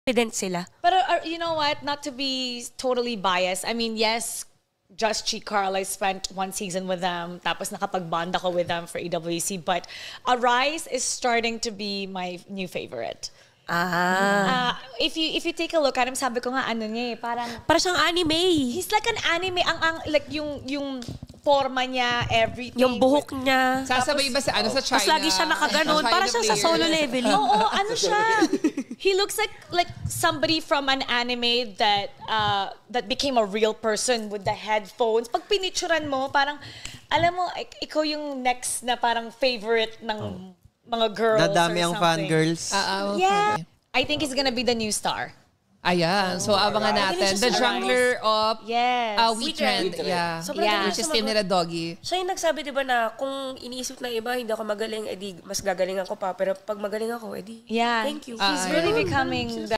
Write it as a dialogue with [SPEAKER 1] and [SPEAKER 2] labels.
[SPEAKER 1] confident sila.
[SPEAKER 2] Pero you know what? Not to be totally biased. I mean, yes, Just Chi Carl, I spent 1 season with them. Tapos nakapag-bond ako with them for AWC. But Arise is starting to be my new favorite. If you take a look at him, sabi ko nga ano niya eh, parang
[SPEAKER 1] siyang anime.
[SPEAKER 2] He's like an anime, like yung forma niya, everything.
[SPEAKER 1] Yung buhok niya.
[SPEAKER 3] Sasabay ba sa sa China?
[SPEAKER 1] Tapos lagi siya nakaganon. Para siyang sa solo leveling.
[SPEAKER 2] Oo, ano siya? He looks like somebody from an anime that became a real person with the headphones. Pag pinicturan mo, parang alam mo, ikaw yung next na parang favorite ng mga girls
[SPEAKER 4] Dadami
[SPEAKER 2] or
[SPEAKER 4] ang
[SPEAKER 2] something.
[SPEAKER 4] fangirls.
[SPEAKER 2] Yeah. I think he's gonna be the new star.
[SPEAKER 3] Ayan. So, abangan natin. The jungler of WeTrend. Yeah. Which is team nila Doggy.
[SPEAKER 1] Siya yung nagsabi, di ba, na kung iniisip na iba, hindi ako magaling, edi mas gagalingan ko pa. Pero pag magaling ako, edi thank you.
[SPEAKER 2] He's really becoming